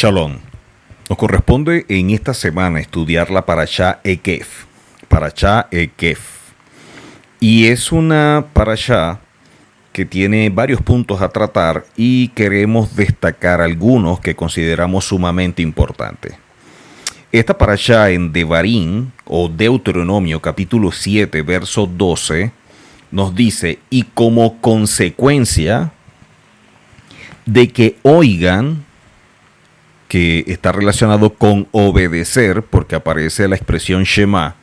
Shalom. Nos corresponde en esta semana estudiar la Parashá Ekef. Parashá Ekef. Y es una Parashá que tiene varios puntos a tratar y queremos destacar algunos que consideramos sumamente importantes. Esta Parashá en Devarim o Deuteronomio capítulo 7 verso 12 nos dice: y como consecuencia de que oigan, que está relacionado con obedecer, porque aparece la expresión Shema,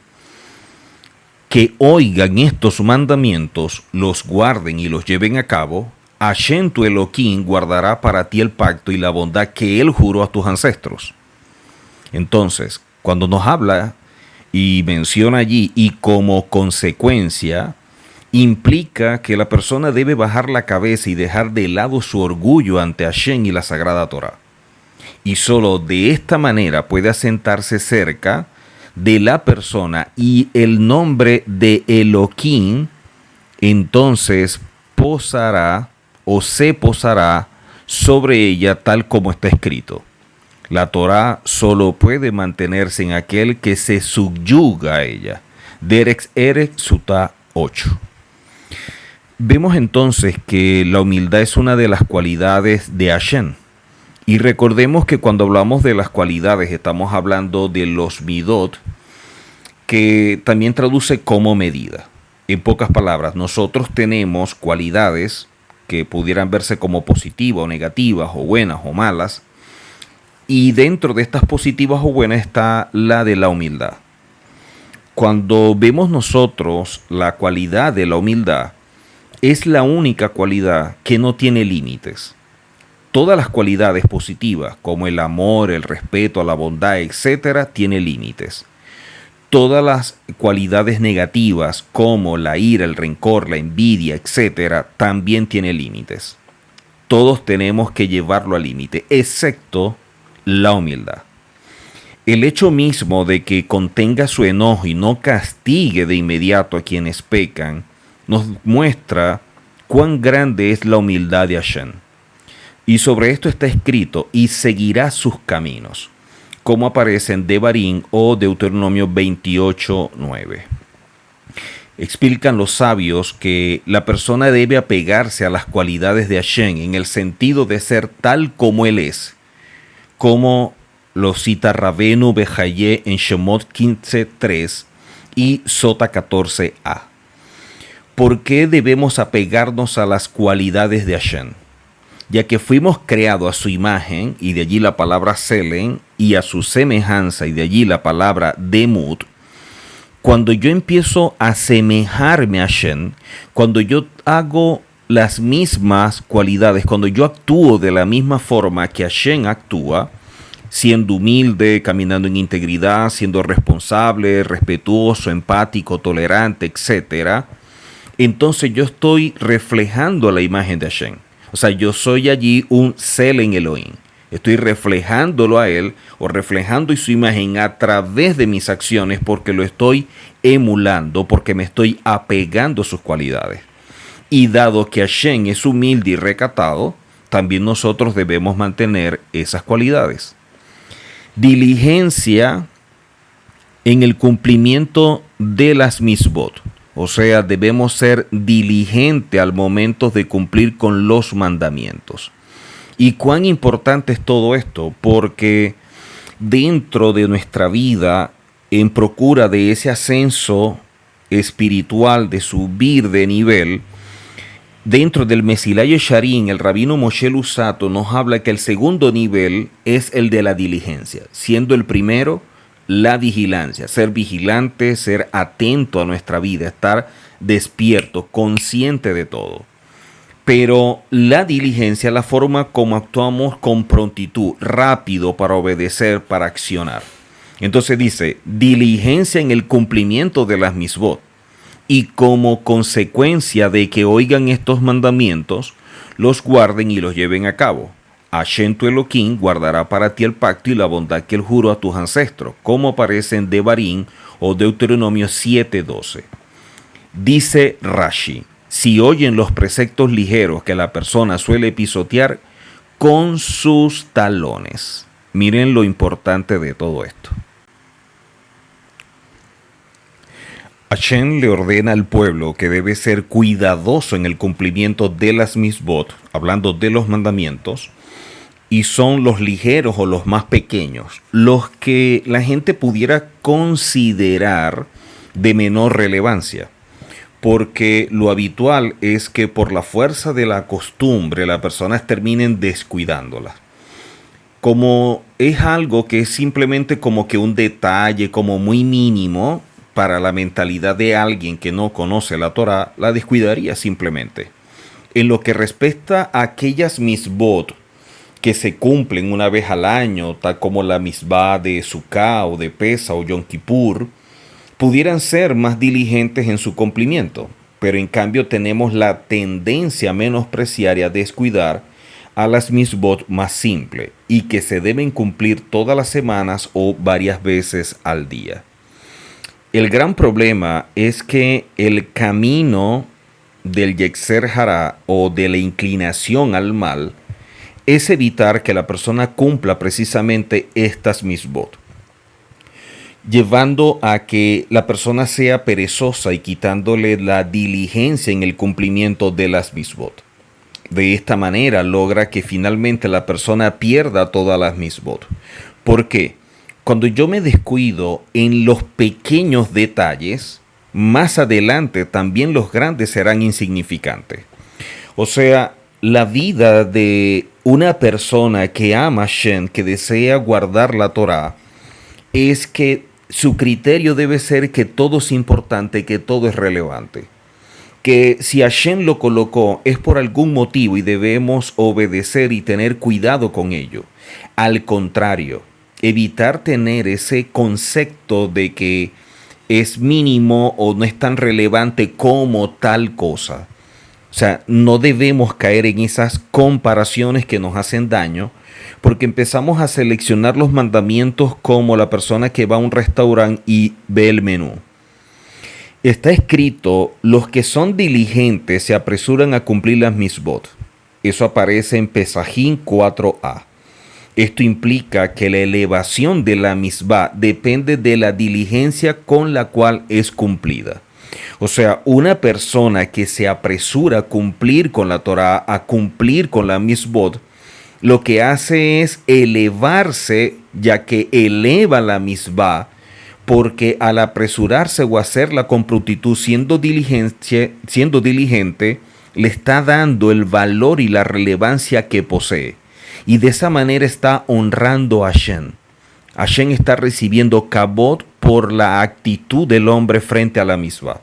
que oigan estos mandamientos, los guarden y los lleven a cabo, Hashem tu Elohim guardará para ti el pacto y la bondad que él juró a tus ancestros. Entonces, cuando nos habla y menciona allí y como consecuencia, implica que la persona debe bajar la cabeza y dejar de lado su orgullo ante Hashem y la Sagrada Torá. Y solo de esta manera puede asentarse cerca de la persona y el nombre de Elohim, entonces posará o se posará sobre ella tal como está escrito. La Torá solo puede mantenerse en aquel que se subyuga a ella. Derek Erech Sutá 8. Vemos entonces que la humildad es una de las cualidades de Hashem. Y recordemos que cuando hablamos de las cualidades estamos hablando de los midot, que también traduce como medida. En pocas palabras, nosotros tenemos cualidades que pudieran verse como positivas o negativas o buenas o malas. Y dentro de estas positivas o buenas está la de la humildad. Cuando vemos nosotros la cualidad de la humildad, es la única cualidad que no tiene límites. Todas las cualidades positivas, como el amor, el respeto, la bondad, etcétera, tienen límites. Todas las cualidades negativas, como la ira, el rencor, la envidia, etcétera, también tienen límites. Todos tenemos que llevarlo al límite, excepto la humildad. El hecho mismo de que contenga su enojo y no castigue de inmediato a quienes pecan, nos muestra cuán grande es la humildad de Hashem. Y sobre esto está escrito: y seguirá sus caminos, como aparece en Devarim o Deuteronomio 28:9. Explican los sabios que la persona debe apegarse a las cualidades de Hashem en el sentido de ser tal como él es, como lo cita Rabenu Behaye en Shemot 15:3 y Sota 14a. ¿Por qué debemos apegarnos a las cualidades de Hashem? Ya que fuimos creados a su imagen, y de allí la palabra Selen, y a su semejanza, y de allí la palabra Demut. Cuando yo empiezo a asemejarme a Hashem, cuando yo hago las mismas cualidades, cuando yo actúo de la misma forma que Hashem actúa, siendo humilde, caminando en integridad, siendo responsable, respetuoso, empático, tolerante, etc., entonces yo estoy reflejando la imagen de Hashem. O sea, yo soy allí un Selen Elohim. Estoy reflejándolo a él o reflejando su imagen a través de mis acciones porque lo estoy emulando, porque me estoy apegando a sus cualidades. Y dado que Hashem es humilde y recatado, también nosotros debemos mantener esas cualidades. Diligencia en el cumplimiento de las misbot. O sea, debemos ser diligentes al momento de cumplir con los mandamientos. ¿Y cuán importante es todo esto? Porque dentro de nuestra vida, en procura de ese ascenso espiritual, de subir de nivel, dentro del Mesilá Yesharim, el rabino Moshe Luzzatto nos habla que el segundo nivel es el de la diligencia, siendo el primero la vigilancia, ser vigilante, ser atento a nuestra vida, estar despierto, consciente de todo. Pero la diligencia, la forma como actuamos con prontitud, rápido para obedecer, para accionar. Entonces dice, diligencia en el cumplimiento de las misbot. Y como consecuencia de que oigan estos mandamientos, los guarden y los lleven a cabo. Hashem tu Elohim guardará para ti el pacto y la bondad que él juró a tus ancestros, como aparece en Devarim o Deuteronomio 7:12. Dice Rashi: si oyen los preceptos ligeros que la persona suele pisotear con sus talones. Miren lo importante de todo esto. Hashem le ordena al pueblo que debe ser cuidadoso en el cumplimiento de las misbot, hablando de los mandamientos, y son los ligeros o los más pequeños, los que la gente pudiera considerar de menor relevancia, porque lo habitual es que por la fuerza de la costumbre las personas terminen descuidándolas. Como es algo que es simplemente como que un detalle, como muy mínimo, para la mentalidad de alguien que no conoce la Torá, la descuidaría simplemente. En lo que respecta a aquellas misbot que se cumplen una vez al año, tal como la misbah de Sukkah o de Pesa o Yom Kippur, pudieran ser más diligentes en su cumplimiento, pero en cambio tenemos la tendencia a menospreciar y a descuidar a las misbot más simples y que se deben cumplir todas las semanas o varias veces al día. El gran problema es que el camino del Yetzer Hará o de la inclinación al mal es evitar que la persona cumpla precisamente estas misbot, llevando a que la persona sea perezosa y quitándole la diligencia en el cumplimiento de las misbot. De esta manera logra que finalmente la persona pierda todas las misbot. ¿Por qué? Cuando yo me descuido en los pequeños detalles, más adelante también los grandes serán insignificantes. O sea, la vida de una persona que ama a Hashem, que desea guardar la Torá, es que su criterio debe ser que todo es importante, que todo es relevante. Que si Hashem lo colocó es por algún motivo y debemos obedecer y tener cuidado con ello. Al contrario, evitar tener ese concepto de que es mínimo o no es tan relevante como tal cosa. O sea, no debemos caer en esas comparaciones que nos hacen daño, porque empezamos a seleccionar los mandamientos como la persona que va a un restaurante y ve el menú. Está escrito, los que son diligentes se apresuran a cumplir las misbot. Eso aparece en Pesajín 4a. Esto implica que la elevación de la misbah depende de la diligencia con la cual es cumplida. O sea, una persona que se apresura a cumplir con la Torá, a cumplir con la misbot, lo que hace es elevarse, ya que eleva la misbah, porque al apresurarse o hacerla con prontitud, siendo diligente, le está dando el valor y la relevancia que posee. Y de esa manera está honrando a Hashem. Hashem está recibiendo kabod por la actitud del hombre frente a la misbah.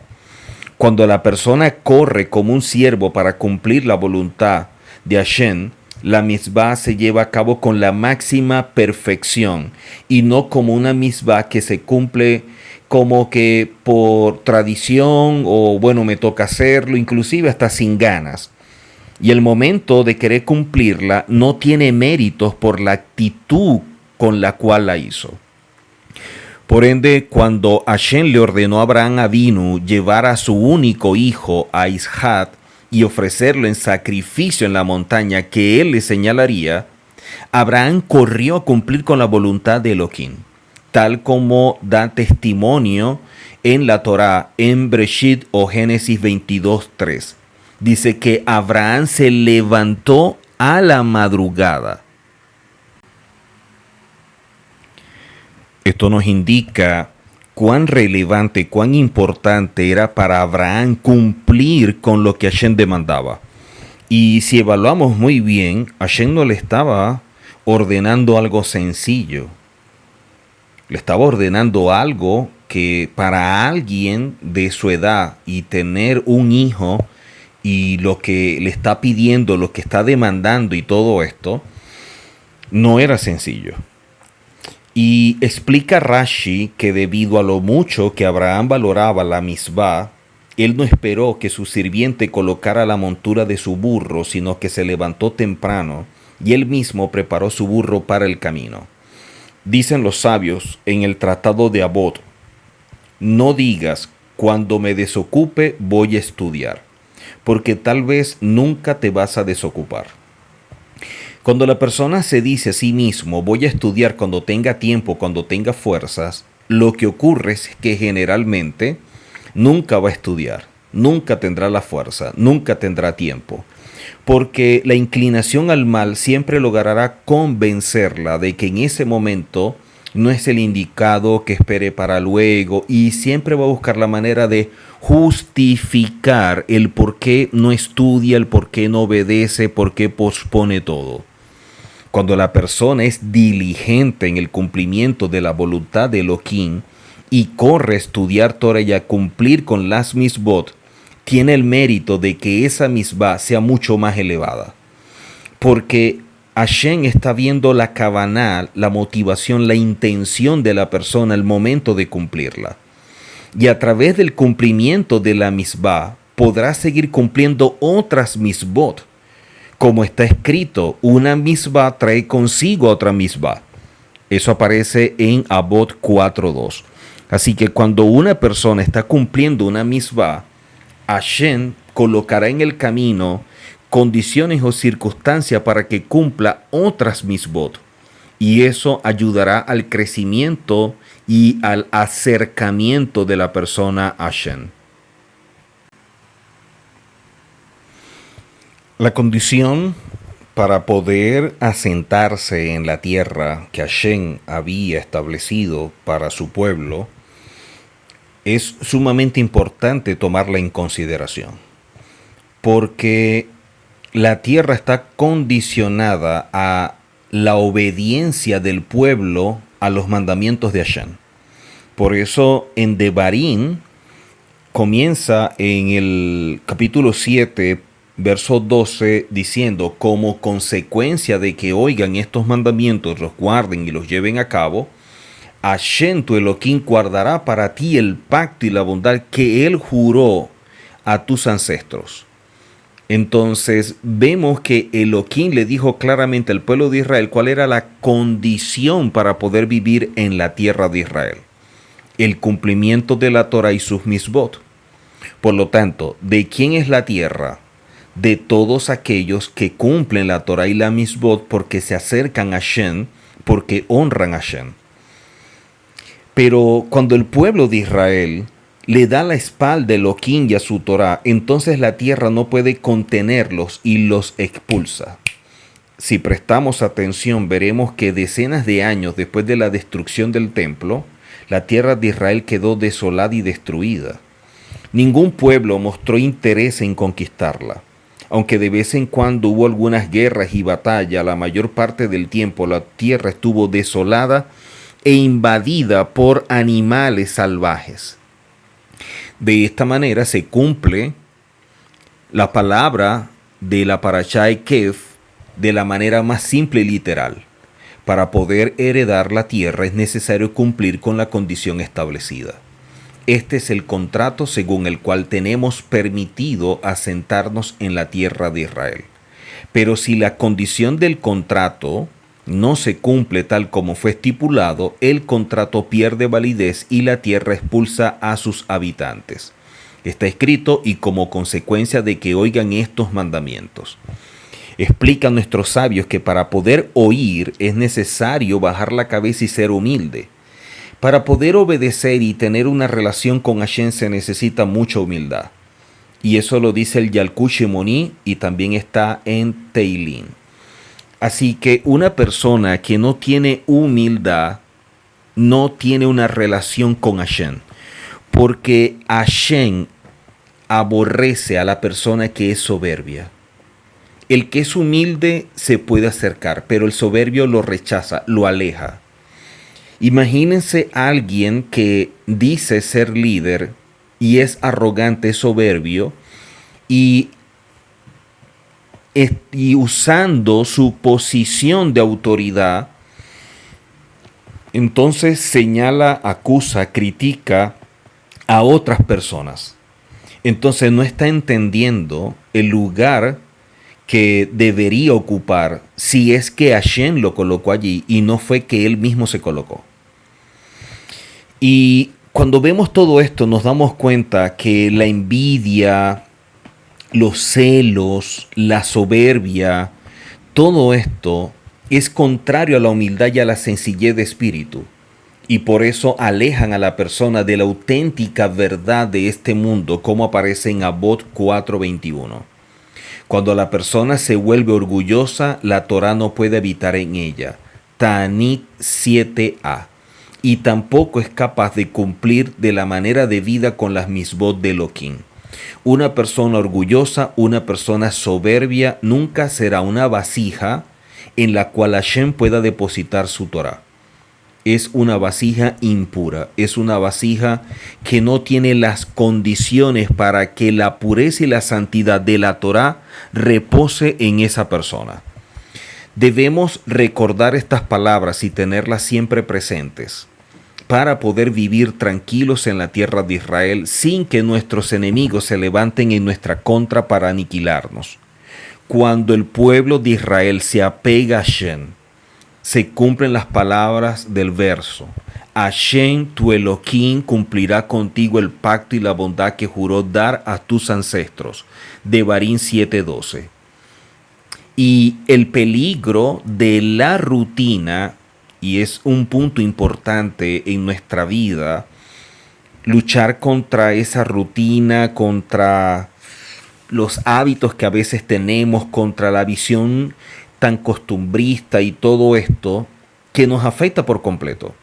Cuando la persona corre como un siervo para cumplir la voluntad de Hashem, la misbah se lleva a cabo con la máxima perfección y no como una misbah que se cumple como que por tradición o bueno, me toca hacerlo, inclusive hasta sin ganas. Y el momento de querer cumplirla no tiene méritos por la actitud con la cual la hizo. Por ende, cuando Hashem le ordenó a Abraham Avinu llevar a su único hijo, a Isaac, y ofrecerlo en sacrificio en la montaña que él le señalaría, Abraham corrió a cumplir con la voluntad de Elohim, tal como da testimonio en la Torá, en Breshit o Génesis 22:3. Dice que Abraham se levantó a la madrugada. Esto nos indica cuán relevante, cuán importante era para Abraham cumplir con lo que Hashem demandaba. Y si evaluamos muy bien, Hashem no le estaba ordenando algo sencillo. Le estaba ordenando algo que para alguien de su edad y tener un hijo y lo que le está pidiendo, lo que está demandando y todo esto, no era sencillo. Y explica Rashi que debido a lo mucho que Abraham valoraba la misbah, él no esperó que su sirviente colocara la montura de su burro, sino que se levantó temprano y él mismo preparó su burro para el camino. Dicen los sabios en el Tratado de Abot, no digas, cuando me desocupe voy a estudiar, porque tal vez nunca te vas a desocupar. Cuando la persona se dice a sí mismo, voy a estudiar cuando tenga tiempo, cuando tenga fuerzas, lo que ocurre es que generalmente nunca va a estudiar, nunca tendrá la fuerza, nunca tendrá tiempo. Porque la inclinación al mal siempre logrará convencerla de que en ese momento no es el indicado, que espere para luego, y siempre va a buscar la manera de justificar el por qué no estudia, el por qué no obedece, por qué pospone todo. Cuando la persona es diligente en el cumplimiento de la voluntad de Elohim y corre a estudiar Torah y a cumplir con las misbot, tiene el mérito de que esa misbah sea mucho más elevada. Porque Hashem está viendo la kavaná, la motivación, la intención de la persona al momento de cumplirla. Y a través del cumplimiento de la misbah podrá seguir cumpliendo otras misbot. Como está escrito, una misbah trae consigo otra misbah. Eso aparece en Abot 4.2. Así que cuando una persona está cumpliendo una misbah, Hashem colocará en el camino condiciones o circunstancias para que cumpla otras misbot. Y eso ayudará al crecimiento y al acercamiento de la persona a Hashem. La condición para poder asentarse en la tierra que Hashem había establecido para su pueblo es sumamente importante tomarla en consideración, porque la tierra está condicionada a la obediencia del pueblo a los mandamientos de Hashem. Por eso en Devarim comienza en el capítulo 7, verso 12, diciendo, como consecuencia de que oigan estos mandamientos, los guarden y los lleven a cabo, Hashem tu Elohim guardará para ti el pacto y la bondad que Él juró a tus ancestros. Entonces vemos que Elohim le dijo claramente al pueblo de Israel cuál era la condición para poder vivir en la tierra de Israel: el cumplimiento de la Torah y sus misbot. Por lo tanto, ¿de quién es la tierra? De todos aquellos que cumplen la Torah y la misbot porque se acercan a Hashem, porque honran a Hashem. Pero cuando el pueblo de Israel le da la espalda a Elohim y a su Torah, entonces la tierra no puede contenerlos y los expulsa. Si prestamos atención, veremos que decenas de años después de la destrucción del templo, la tierra de Israel quedó desolada y destruida. Ningún pueblo mostró interés en conquistarla. Aunque de vez en cuando hubo algunas guerras y batallas, la mayor parte del tiempo la tierra estuvo desolada e invadida por animales salvajes. De esta manera se cumple la palabra de la parashá Ekef de la manera más simple y literal. Para poder heredar la tierra es necesario cumplir con la condición establecida. Este es el contrato según el cual tenemos permitido asentarnos en la tierra de Israel. Pero si la condición del contrato no se cumple tal como fue estipulado, el contrato pierde validez y la tierra expulsa a sus habitantes. Está escrito: y como consecuencia de que oigan estos mandamientos. Explican nuestros sabios que para poder oír es necesario bajar la cabeza y ser humilde. Para poder obedecer y tener una relación con Hashem se necesita mucha humildad. Y eso lo dice el Yalkut Shimoni y también está en Teilín. Así que una persona que no tiene humildad no tiene una relación con Hashem. Porque Hashem aborrece a la persona que es soberbia. El que es humilde se puede acercar, pero el soberbio lo rechaza, lo aleja. Imagínense a alguien que dice ser líder y es arrogante, soberbio, y usando su posición de autoridad, entonces señala, acusa, critica a otras personas. Entonces no está entendiendo el lugar que debería ocupar si es que Hashem lo colocó allí y no fue que él mismo se colocó. Y cuando vemos todo esto nos damos cuenta que la envidia, los celos, la soberbia, Todo esto es contrario a la humildad y a la sencillez de espíritu, y por eso alejan a la persona de la auténtica verdad de este mundo, como aparece en Abot 4:21. Cuando la persona se vuelve orgullosa, la Torá no puede habitar en ella. Ta'anit 7a. Y tampoco es capaz de cumplir de la manera debida con las misbot de Elohim. Una persona orgullosa, una persona soberbia, nunca será una vasija en la cual Hashem pueda depositar su Torah. Es una vasija impura, es una vasija que no tiene las condiciones para que la pureza y la santidad de la Torah repose en esa persona. Debemos recordar estas palabras y tenerlas siempre presentes para poder vivir tranquilos en la tierra de Israel sin que nuestros enemigos se levanten en nuestra contra para aniquilarnos. Cuando el pueblo de Israel se apega a Hashem, se cumplen las palabras del verso. Hashem, tu Elohim, cumplirá contigo el pacto y la bondad que juró dar a tus ancestros. Devarim 7:12. Y el peligro de la rutina, y es un punto importante en nuestra vida, luchar contra esa rutina, contra los hábitos que a veces tenemos, contra la visión tan costumbrista y todo esto que nos afecta por completo.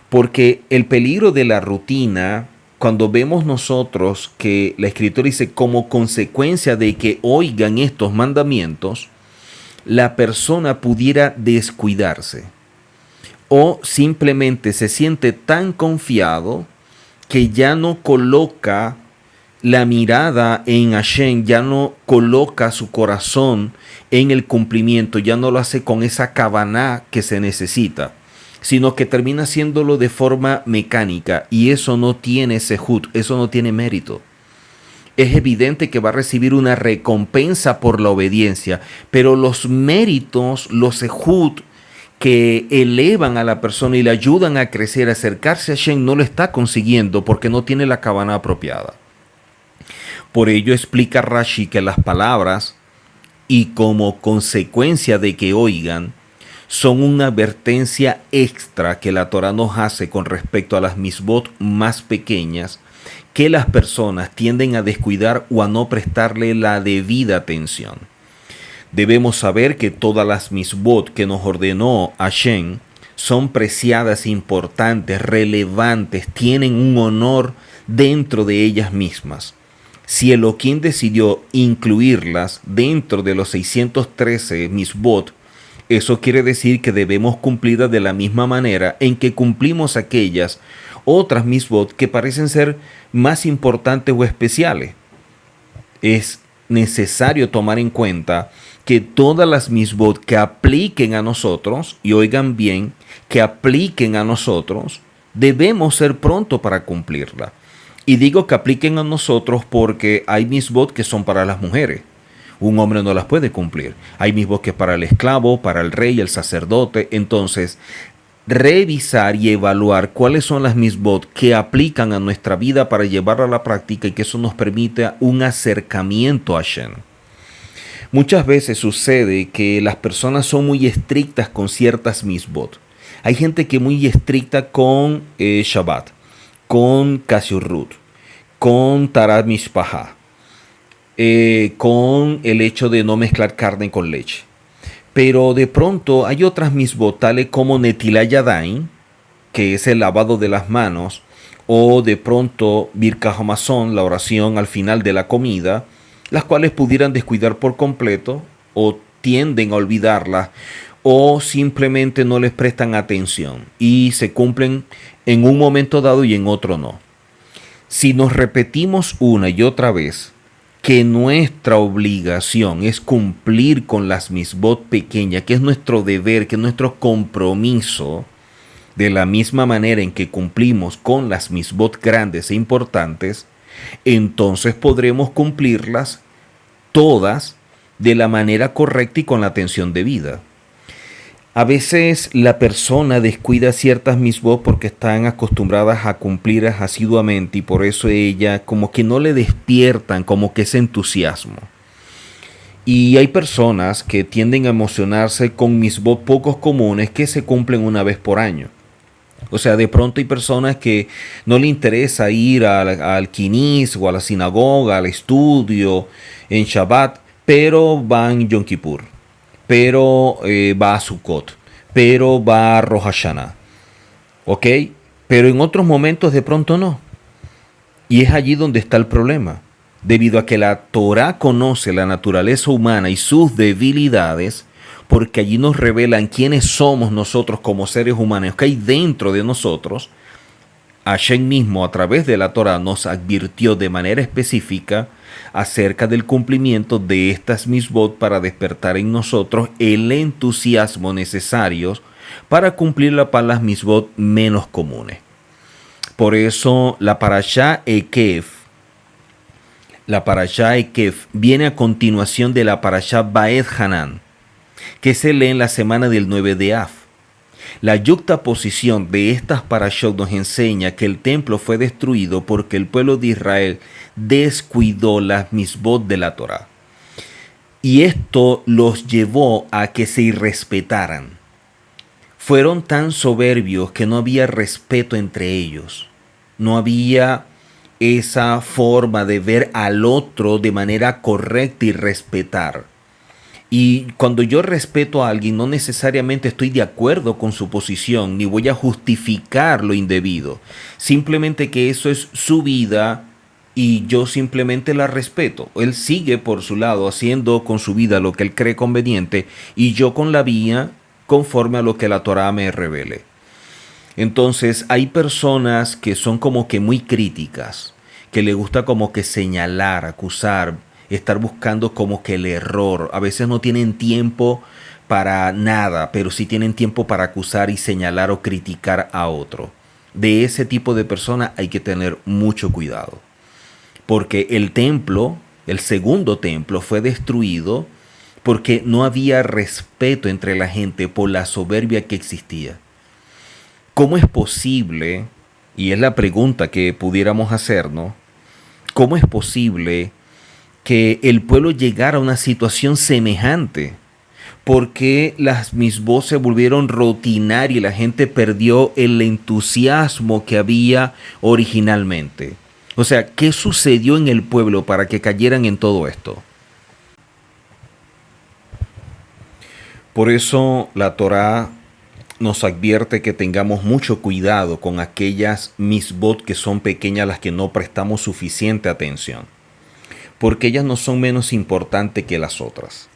Porque el peligro de la rutina, cuando vemos nosotros que la Escritura dice como consecuencia de que oigan estos mandamientos, la persona pudiera descuidarse o simplemente se siente tan confiado que ya no coloca la mirada en Hashem, ya no coloca su corazón en el cumplimiento, ya no lo hace con esa kavaná que se necesita, sino que termina haciéndolo de forma mecánica, y eso no tiene sehut, eso no tiene mérito. Es evidente que va a recibir una recompensa por la obediencia, pero los méritos, los sehut que elevan a la persona y le ayudan a crecer, a acercarse a Hashem, no lo está consiguiendo porque no tiene la kavaná apropiada. Por ello explica Rashi que las palabras, y como consecuencia de que oigan, son una advertencia extra que la Torah nos hace con respecto a las misbot más pequeñas que las personas tienden a descuidar o a no prestarle la debida atención. Debemos saber que todas las misbot que nos ordenó Hashem son preciadas, importantes, relevantes, tienen un honor dentro de ellas mismas. Si Elohim decidió incluirlas dentro de los 613 misbot, eso quiere decir que debemos cumplirlas de la misma manera en que cumplimos aquellas otras misbot que parecen ser más importantes o especiales. Es necesario tomar en cuenta que todas las misbot que apliquen a nosotros, y oigan bien, que apliquen a nosotros, debemos ser pronto para cumplirla. Y digo que apliquen a nosotros porque hay misbot que son para las mujeres. Un hombre no las puede cumplir. Hay misbot que es para el esclavo, para el rey, el sacerdote. Entonces, revisar y evaluar cuáles son las misbot que aplican a nuestra vida para llevarla a la práctica y que eso nos permite un acercamiento a Hashem. Muchas veces sucede que las personas son muy estrictas con ciertas misbot. Hay gente que es muy estricta con Shabbat, con Kasiurut, con Tarat Mishpaha, con el hecho de no mezclar carne con leche. Pero de pronto hay otras misbot, tales como Netilat Yadayim, que es el lavado de las manos, o de pronto Birkat Hamazon, la oración al final de la comida, las cuales pudieran descuidar por completo o tienden a olvidarlas o simplemente no les prestan atención y se cumplen en un momento dado y en otro no. Si nos repetimos una y otra vez que nuestra obligación es cumplir con las misbot pequeñas, que es nuestro deber, que es nuestro compromiso, de la misma manera en que cumplimos con las misbot grandes e importantes, entonces podremos cumplirlas todas de la manera correcta y con la atención debida. A veces la persona descuida ciertas misbot porque están acostumbradas a cumplirlas asiduamente y por eso ella como que no le despiertan como que ese entusiasmo. Y hay personas que tienden a emocionarse con misbot pocos comunes que se cumplen una vez por año. O sea, de pronto hay personas que no le interesa ir al Kinis o a la sinagoga, al estudio en Shabbat, pero va en Yom Kippur, pero va a Sukkot, pero va a Rosh Hashanah, ¿ok? Pero en otros momentos de pronto no. Y es allí donde está el problema. Debido a que la Torá conoce la naturaleza humana y sus debilidades, porque allí nos revelan quiénes somos nosotros como seres humanos, que hay dentro de nosotros, Hashem mismo a través de la Torá nos advirtió de manera específica acerca del cumplimiento de estas misbot para despertar en nosotros el entusiasmo necesario para cumplir las misbot menos comunes. Por eso la parashá Ekef viene a continuación de la parashá Baed Hanan, que se lee en la semana del 9 de Av. La yuxtaposición de estas parashot nos enseña que el templo fue destruido porque el pueblo de Israel descuidó las misbot de la Torá. Y esto los llevó a que se irrespetaran. Fueron tan soberbios que no había respeto entre ellos. No había esa forma de ver al otro de manera correcta y respetar. Y cuando yo respeto a alguien, no necesariamente estoy de acuerdo con su posición, ni voy a justificar lo indebido. Simplemente que eso es su vida y yo simplemente la respeto. Él sigue por su lado haciendo con su vida lo que él cree conveniente y yo con la mía conforme a lo que la Torá me revele. Entonces hay personas que son como que muy críticas, que le gusta como que señalar, acusar, estar buscando como que el error. A veces no tienen tiempo para nada, pero sí tienen tiempo para acusar y señalar o criticar a otro. De ese tipo de personas hay que tener mucho cuidado. Porque el templo, el segundo templo, fue destruido porque no había respeto entre la gente por la soberbia que existía. ¿Cómo es posible, y es la pregunta que pudiéramos hacernos, cómo es posible que el pueblo llegara a una situación semejante? ¿Por qué las misbot se volvieron rutinarias y la gente perdió el entusiasmo que había originalmente? O sea, ¿qué sucedió en el pueblo para que cayeran en todo esto? Por eso la Torá nos advierte que tengamos mucho cuidado con aquellas misbot que son pequeñas, las que no prestamos suficiente atención, porque ellas no son menos importantes que las otras.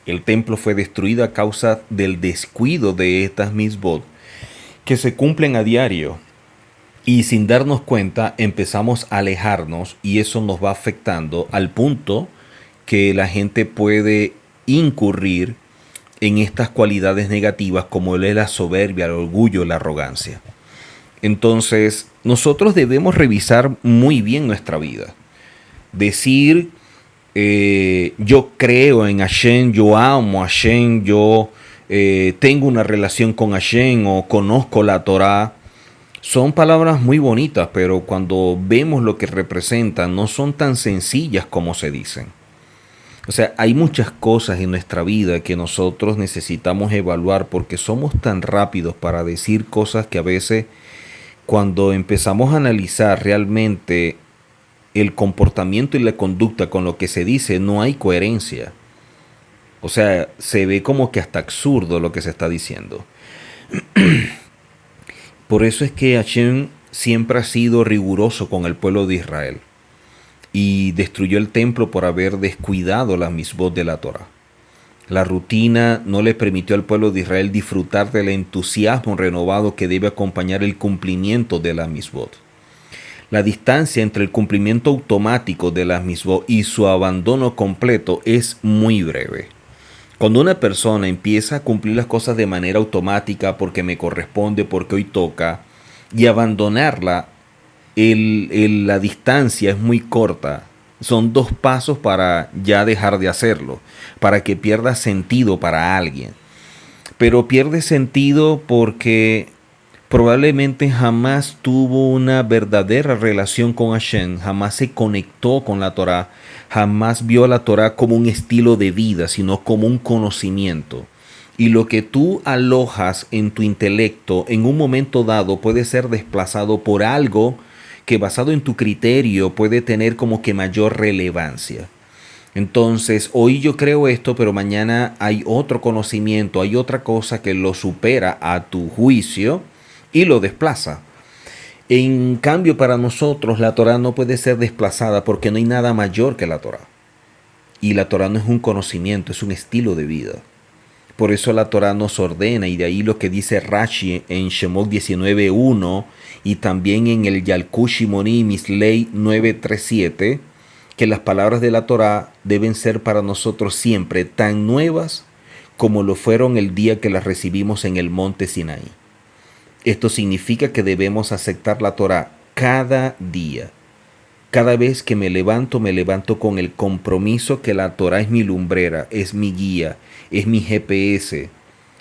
El templo fue destruido a causa del descuido de estas misbot que se cumplen a diario, y sin darnos cuenta empezamos a alejarnos y eso nos va afectando al punto que la gente puede incurrir en estas cualidades negativas como es la soberbia, el orgullo, la arrogancia. Entonces, nosotros debemos revisar muy bien nuestra vida. Decir, yo creo en Hashem, yo amo a Hashem, yo tengo una relación con Hashem o conozco la Torá, son palabras muy bonitas, pero cuando vemos lo que representan, no son tan sencillas como se dicen. O sea, hay muchas cosas en nuestra vida que nosotros necesitamos evaluar porque somos tan rápidos para decir cosas que a veces cuando empezamos a analizar realmente el comportamiento y la conducta con lo que se dice, no hay coherencia. O sea, se ve como que hasta absurdo lo que se está diciendo. Por eso es que Hashem siempre ha sido riguroso con el pueblo de Israel y destruyó el templo por haber descuidado las misbot de la Torá. La rutina no le permitió al pueblo de Israel disfrutar del entusiasmo renovado que debe acompañar el cumplimiento de las misbot. La distancia entre el cumplimiento automático de las misbot y su abandono completo es muy breve. Cuando una persona empieza a cumplir las cosas de manera automática porque me corresponde, porque hoy toca, y abandonarla, la distancia es muy corta. Son 2 pasos para ya dejar de hacerlo, para que pierda sentido para alguien. Pero pierde sentido porque probablemente jamás tuvo una verdadera relación con Hashem, jamás se conectó con la Torá, jamás vio a la Torá como un estilo de vida, sino como un conocimiento. Y lo que tú alojas en tu intelecto en un momento dado puede ser desplazado por algo que basado en tu criterio puede tener como que mayor relevancia. Entonces, hoy yo creo esto, pero mañana hay otro conocimiento, hay otra cosa que lo supera a tu juicio y lo desplaza. En cambio, para nosotros la Torá no puede ser desplazada porque no hay nada mayor que la Torá. Y la Torá no es un conocimiento, es un estilo de vida. Por eso la Torá nos ordena, y de ahí lo que dice Rashi en Shemot 19.1 y también en el Yalkut Shimoni Mislei 9.3.7, que las palabras de la Torá deben ser para nosotros siempre tan nuevas como lo fueron el día que las recibimos en el monte Sinaí. Esto significa que debemos aceptar la Torá cada día. Cada vez que me levanto con el compromiso que la Torá es mi lumbrera, es mi guía, es mi GPS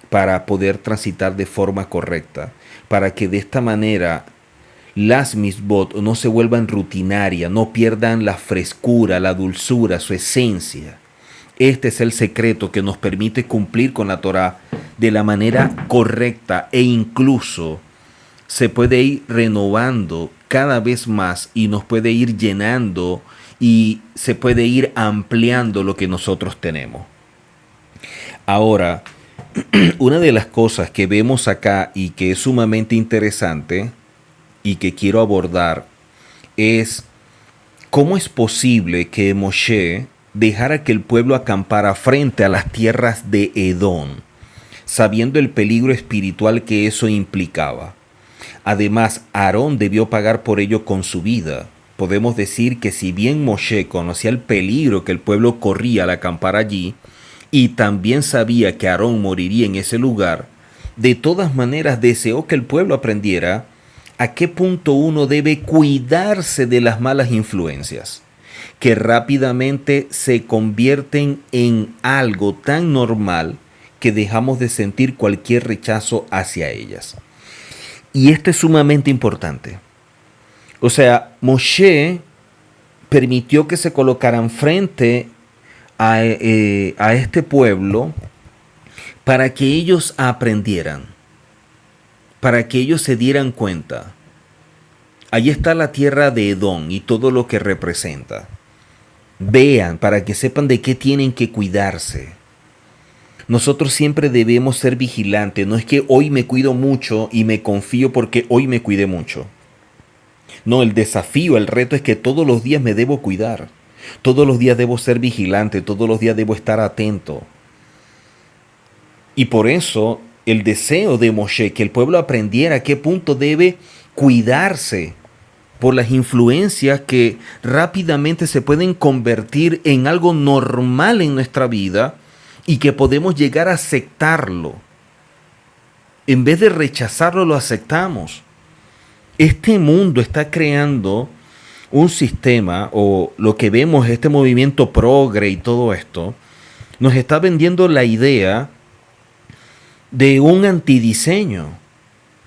para poder transitar de forma correcta, para que de esta manera las misbot no se vuelvan rutinarias, no pierdan la frescura, la dulzura, su esencia. Este es el secreto que nos permite cumplir con la Torá de la manera correcta e incluso se puede ir renovando cada vez más y nos puede ir llenando y se puede ir ampliando lo que nosotros tenemos. Ahora, una de las cosas que vemos acá y que es sumamente interesante y que quiero abordar es cómo es posible que Moshe dejara que el pueblo acampara frente a las tierras de Edom, sabiendo el peligro espiritual que eso implicaba. Además, Aarón debió pagar por ello con su vida. Podemos decir que si bien Moshe conocía el peligro que el pueblo corría al acampar allí, y también sabía que Aarón moriría en ese lugar, de todas maneras deseó que el pueblo aprendiera a qué punto uno debe cuidarse de las malas influencias, que rápidamente se convierten en algo tan normal que dejamos de sentir cualquier rechazo hacia ellas. Y esto es sumamente importante. O sea, Moshe permitió que se colocaran frente a este pueblo para que ellos aprendieran, para que ellos se dieran cuenta. Allí está la tierra de Edom y todo lo que representa. Vean, para que sepan de qué tienen que cuidarse. Nosotros siempre debemos ser vigilantes. No es que hoy me cuido mucho y me confío porque hoy me cuidé mucho. No, el desafío, el reto es que todos los días me debo cuidar. Todos los días debo ser vigilante, todos los días debo estar atento. Y por eso el deseo de Moshe, que el pueblo aprendiera a qué punto debe cuidarse por las influencias que rápidamente se pueden convertir en algo normal en nuestra vida y que podemos llegar a aceptarlo. En vez de rechazarlo, lo aceptamos. Este mundo está creando un sistema, o lo que vemos, este movimiento progre y todo esto, nos está vendiendo la idea de un antidiseño,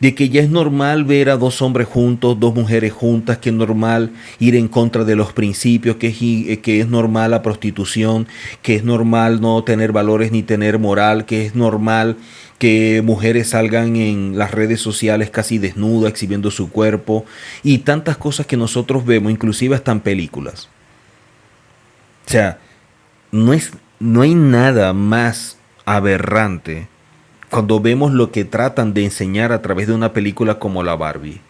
de que ya es normal ver a dos hombres juntos, dos mujeres juntas, que es normal ir en contra de los principios, que es normal la prostitución, que es normal no tener valores ni tener moral, que es normal que mujeres salgan en las redes sociales casi desnudas, exhibiendo su cuerpo, y tantas cosas que nosotros vemos, inclusive hasta en películas. O sea, no hay nada más aberrante cuando vemos lo que tratan de enseñar a través de una película como la Barbie.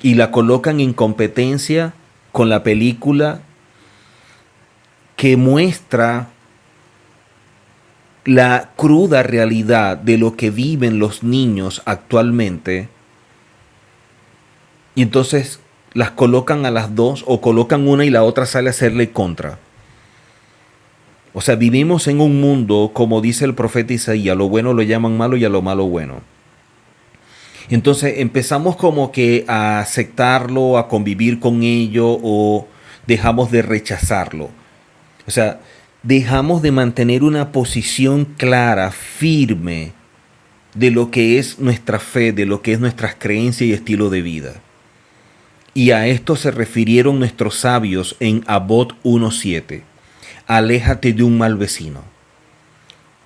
Y la colocan en competencia con la película que muestra la cruda realidad de lo que viven los niños actualmente. Y entonces las colocan a las dos, o colocan una y la otra sale a hacerle contra. O sea, vivimos en un mundo, como dice el profeta Isaías, a lo bueno lo llaman malo y a lo malo bueno. Entonces empezamos como que a aceptarlo, a convivir con ello, o dejamos de rechazarlo. O sea, dejamos de mantener una posición clara, firme, de lo que es nuestra fe, de lo que es nuestras creencias y estilo de vida. Y a esto se refirieron nuestros sabios en Abot 1.7. Aléjate de un mal vecino.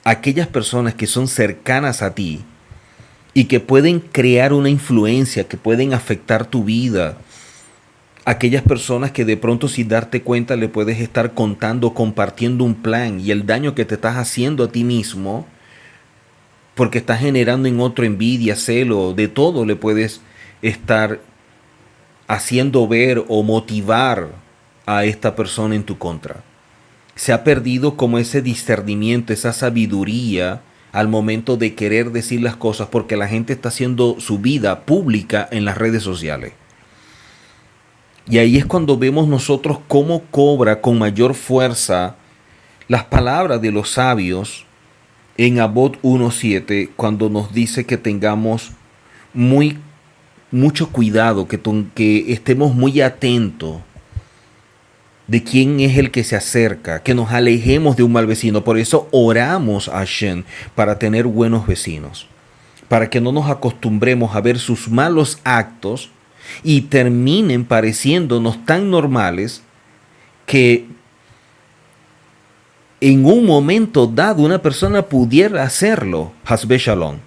Aquellas personas que son cercanas a ti y que pueden crear una influencia, que pueden afectar tu vida. Aquellas personas que de pronto sin darte cuenta le puedes estar contando, compartiendo un plan y el daño que te estás haciendo a ti mismo porque estás generando en otro envidia, celo, de todo le puedes estar haciendo ver o motivar a esta persona en tu contra. Se ha perdido como ese discernimiento, esa sabiduría al momento de querer decir las cosas porque la gente está haciendo su vida pública en las redes sociales. Y ahí es cuando vemos nosotros cómo cobra con mayor fuerza las palabras de los sabios en Abot 1.7 cuando nos dice que tengamos mucho cuidado, que estemos muy atentos de quién es el que se acerca, que nos alejemos de un mal vecino. Por eso oramos a Hashem para tener buenos vecinos, para que no nos acostumbremos a ver sus malos actos y terminen pareciéndonos tan normales que en un momento dado una persona pudiera hacerlo. Hasbe Shalom.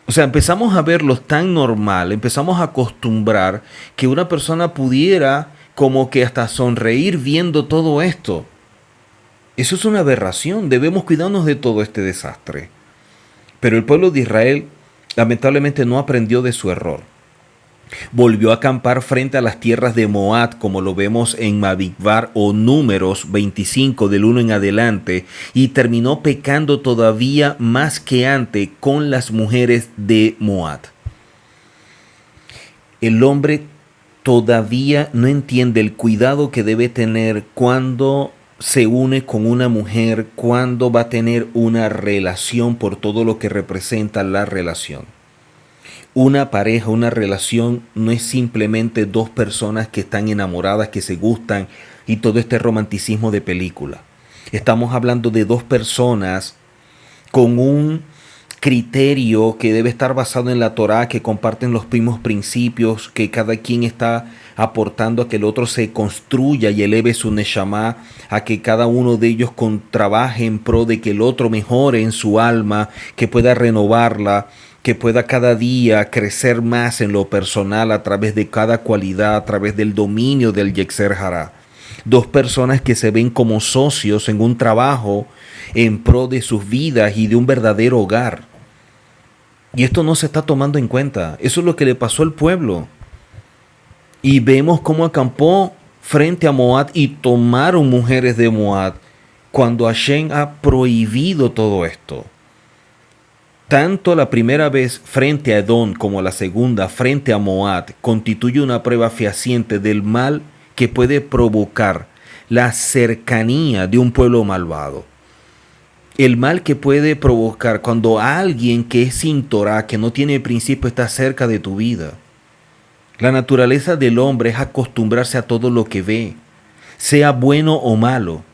O sea, empezamos a verlos tan normal, empezamos a acostumbrar que una persona pudiera como que hasta sonreír viendo todo esto. Eso es una aberración, debemos cuidarnos de todo este desastre. Pero el pueblo de Israel lamentablemente no aprendió de su error. Volvió a acampar frente a las tierras de Moab, como lo vemos en Mabikvar o Números 25 del 1 en adelante, y terminó pecando todavía más que antes con las mujeres de Moab. El hombre todavía no entiende el cuidado que debe tener cuando se une con una mujer, cuando va a tener una relación por todo lo que representa la relación. Una pareja, una relación no es simplemente dos personas que están enamoradas, que se gustan y todo este romanticismo de película. Estamos hablando de dos personas con un criterio que debe estar basado en la Torá, que comparten los mismos principios, que cada quien está aportando a que el otro se construya y eleve su neshama, a que cada uno de ellos trabaje en pro de que el otro mejore en su alma, que pueda renovarla, que pueda cada día crecer más en lo personal a través de cada cualidad, a través del dominio del Yetzer Hará. Dos personas que se ven como socios en un trabajo en pro de sus vidas y de un verdadero hogar. Y esto no se está tomando en cuenta. Eso es lo que le pasó al pueblo. Y vemos cómo acampó frente a Moab y tomaron mujeres de Moab cuando Hashem ha prohibido todo esto. Tanto la primera vez frente a Edom como la segunda frente a Moab constituye una prueba fehaciente del mal que puede provocar la cercanía de un pueblo malvado. El mal que puede provocar cuando alguien que es sin Torah, que no tiene principio, está cerca de tu vida. La naturaleza del hombre es acostumbrarse a todo lo que ve, sea bueno o malo.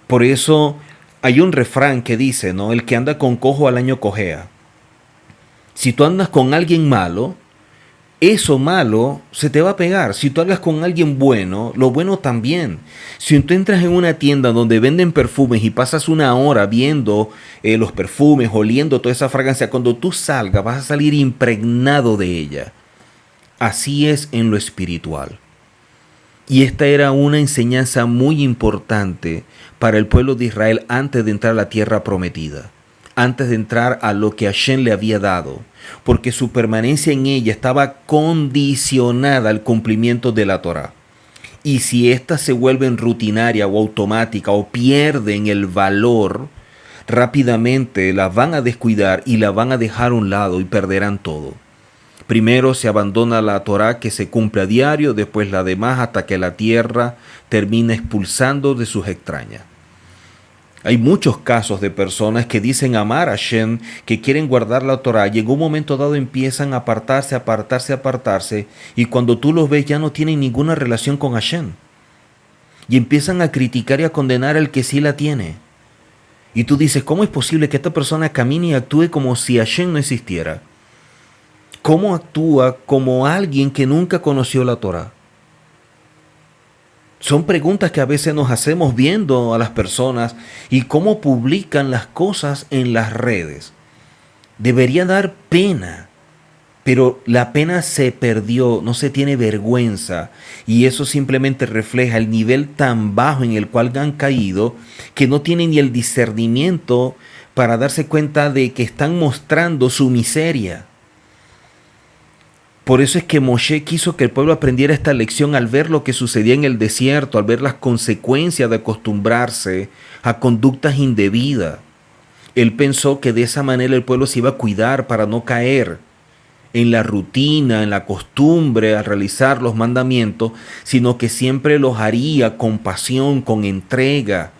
Por eso hay un refrán que dice, ¿no? El que anda con cojo al año cojea. Si tú andas con alguien malo, eso malo se te va a pegar. Si tú andas con alguien bueno, lo bueno también. Si tú entras en una tienda donde venden perfumes y pasas una hora viendo los perfumes, oliendo toda esa fragancia, cuando tú salgas vas a salir impregnado de ella. Así es en lo espiritual. Y esta era una enseñanza muy importante para el pueblo de Israel antes de entrar a la tierra prometida, antes de entrar a lo que Hashem le había dado, porque su permanencia en ella estaba condicionada al cumplimiento de la Torá. Y si éstas se vuelven rutinaria o automática o pierden el valor, rápidamente las van a descuidar y la van a dejar a un lado y perderán todo. Primero se abandona la Torá que se cumple a diario, después la demás hasta que la tierra termina expulsando de sus extrañas. Hay muchos casos de personas que dicen amar a Hashem, que quieren guardar la Torá y en un momento dado empiezan a apartarse y cuando tú los ves ya no tienen ninguna relación con Hashem. Y empiezan a criticar y a condenar al que sí la tiene. Y tú dices, ¿cómo es posible que esta persona camine y actúe como si Hashem no existiera? ¿Cómo actúa como alguien que nunca conoció la Torá? Son preguntas que a veces nos hacemos viendo a las personas y cómo publican las cosas en las redes. Debería dar pena, pero la pena se perdió, no se tiene vergüenza, y eso simplemente refleja el nivel tan bajo en el cual han caído que no tienen ni el discernimiento para darse cuenta de que están mostrando su miseria. Por eso es que Moshe quiso que el pueblo aprendiera esta lección al ver lo que sucedía en el desierto, al ver las consecuencias de acostumbrarse a conductas indebidas. Él pensó que de esa manera el pueblo se iba a cuidar para no caer en la rutina, en la costumbre, a realizar los mandamientos, sino que siempre los haría con pasión, con entrega.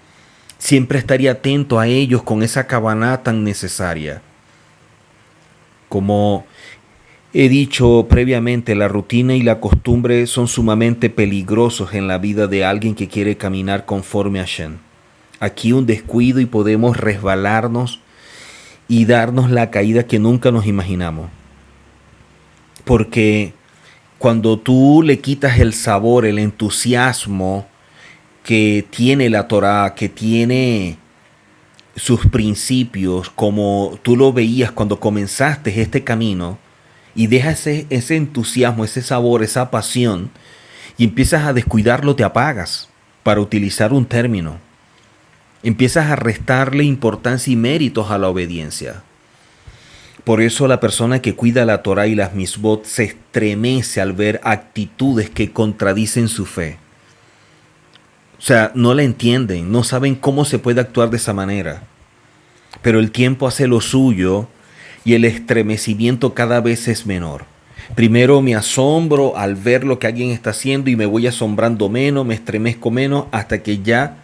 Siempre estaría atento a ellos con esa cabana tan necesaria. Como he dicho previamente, la rutina y la costumbre son sumamente peligrosos en la vida de alguien que quiere caminar conforme a Hashem. Aquí un descuido y podemos resbalarnos y darnos la caída que nunca nos imaginamos. Porque cuando tú le quitas el sabor, el entusiasmo que tiene la Torá, que tiene sus principios, como tú lo veías cuando comenzaste este camino, y dejas ese entusiasmo, ese sabor, esa pasión, y empiezas a descuidarlo, te apagas, para utilizar un término. Empiezas a restarle importancia y méritos a la obediencia. Por eso la persona que cuida la Torá y las misbot se estremece al ver actitudes que contradicen su fe. O sea, no la entienden, no saben cómo se puede actuar de esa manera. Pero el tiempo hace lo suyo y el estremecimiento cada vez es menor. Primero me asombro al ver lo que alguien está haciendo y me voy asombrando menos, me estremezco menos, hasta que ya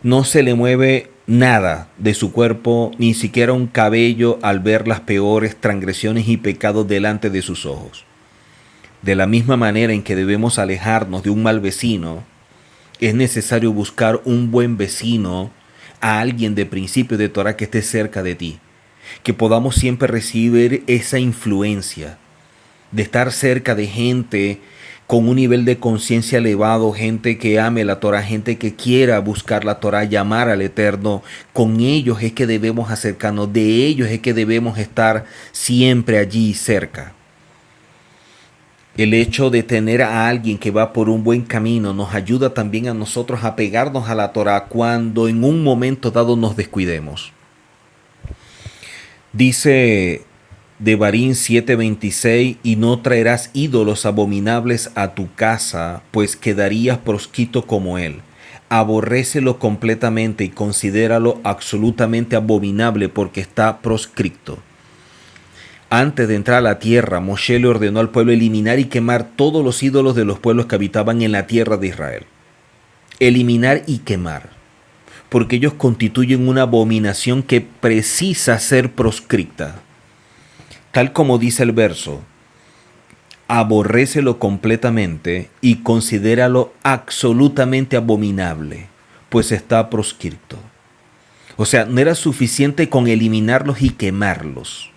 no se le mueve nada de su cuerpo, ni siquiera un cabello, al ver las peores transgresiones y pecados delante de sus ojos. De la misma manera en que debemos alejarnos de un mal vecino, es necesario buscar un buen vecino, a alguien de principio de Torah que esté cerca de ti. Que podamos siempre recibir esa influencia de estar cerca de gente con un nivel de conciencia elevado, gente que ame la Torah, gente que quiera buscar la Torah, llamar al Eterno. Con ellos es que debemos acercarnos, de ellos es que debemos estar siempre allí cerca. El hecho de tener a alguien que va por un buen camino nos ayuda también a nosotros a pegarnos a la Torah cuando en un momento dado nos descuidemos. Dice Devarim 7:26, y no traerás ídolos abominables a tu casa, pues quedarías proscrito como él. Aborrécelo completamente y considéralo absolutamente abominable, porque está proscrito. Antes de entrar a la tierra, Moshe le ordenó al pueblo eliminar y quemar todos los ídolos de los pueblos que habitaban en la tierra de Israel. Eliminar y quemar, porque ellos constituyen una abominación que precisa ser proscrita. Tal como dice el verso, aborrécelo completamente y considéralo absolutamente abominable, pues está proscrito. O sea, no era suficiente con eliminarlos y quemarlos,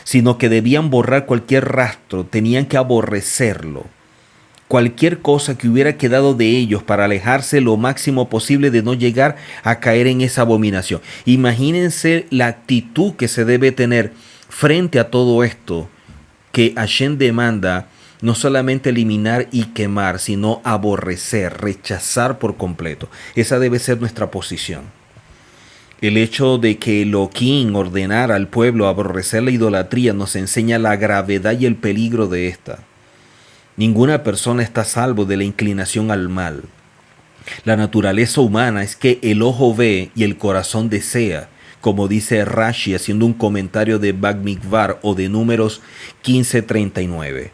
sino que debían borrar cualquier rastro, tenían que aborrecerlo. Cualquier cosa que hubiera quedado de ellos para alejarse lo máximo posible de no llegar a caer en esa abominación. Imagínense la actitud que se debe tener frente a todo esto, que Hashem demanda no solamente eliminar y quemar, sino aborrecer, rechazar por completo. Esa debe ser nuestra posición. El hecho de que Elohim ordenara al pueblo aborrecer la idolatría nos enseña la gravedad y el peligro de esta. Ninguna persona está a salvo de la inclinación al mal. La naturaleza humana es que el ojo ve y el corazón desea, como dice Rashi haciendo un comentario de Bamidbar o de Números 15:39.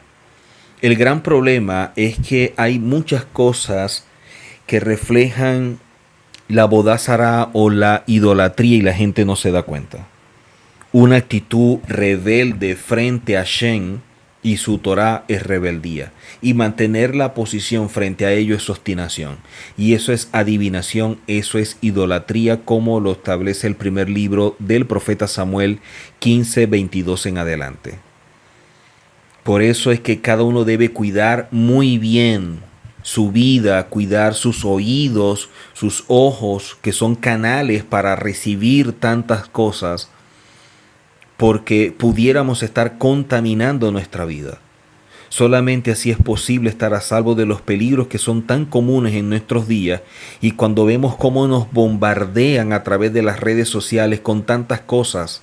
El gran problema es que hay muchas cosas que reflejan la bodázara o la idolatría y la gente no se da cuenta. Una actitud rebelde frente a Hashem y su Torah es rebeldía. Y mantener la posición frente a ello es obstinación. Y eso es adivinación, eso es idolatría, como lo establece el primer libro del profeta Samuel 15:22 en adelante. Por eso es que cada uno debe cuidar muy bien su vida, cuidar sus oídos, sus ojos, que son canales para recibir tantas cosas, porque pudiéramos estar contaminando nuestra vida. Solamente así es posible estar a salvo de los peligros que son tan comunes en nuestros días, y cuando vemos cómo nos bombardean a través de las redes sociales con tantas cosas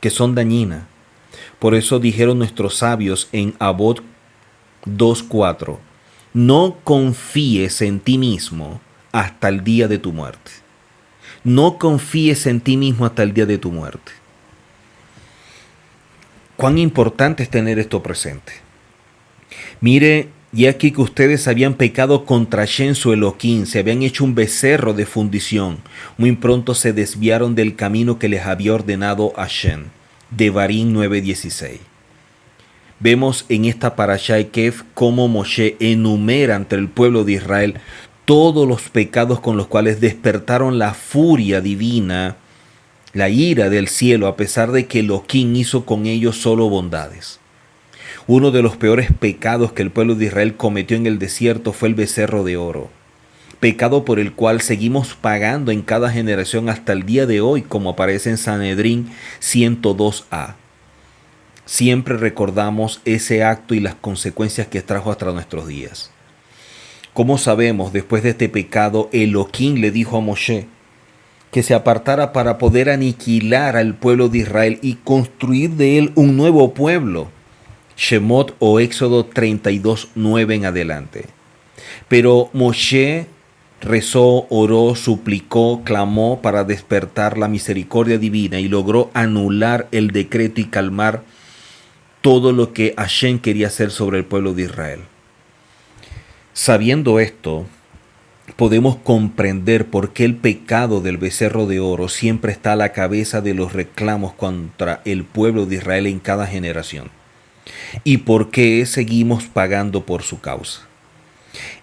que son dañinas. Por eso dijeron nuestros sabios en Abot 2:4, no confíes en ti mismo hasta el día de tu muerte. No confíes en ti mismo hasta el día de tu muerte. Cuán importante es tener esto presente. Mire, y aquí que ustedes habían pecado contra Hashem su Elohim, se habían hecho un becerro de fundición. Muy pronto se desviaron del camino que les había ordenado Hashem. Devarim 9:16. Vemos en esta parashá Ekef cómo Moshe enumera ante el pueblo de Israel todos los pecados con los cuales despertaron la furia divina, la ira del cielo, a pesar de que Elohim hizo con ellos solo bondades. Uno de los peores pecados que el pueblo de Israel cometió en el desierto fue el becerro de oro, pecado por el cual seguimos pagando en cada generación hasta el día de hoy, como aparece en Sanedrín 102a. Siempre recordamos ese acto y las consecuencias que trajo hasta nuestros días. Como sabemos, después de este pecado, Elohim le dijo a Moshe que se apartara para poder aniquilar al pueblo de Israel y construir de él un nuevo pueblo. Shemot o Éxodo 32:9 en adelante. Pero Moshe rezó, oró, suplicó, clamó para despertar la misericordia divina y logró anular el decreto y calmar todo lo que Hashem quería hacer sobre el pueblo de Israel. Sabiendo esto, podemos comprender por qué el pecado del becerro de oro siempre está a la cabeza de los reclamos contra el pueblo de Israel en cada generación, y por qué seguimos pagando por su causa.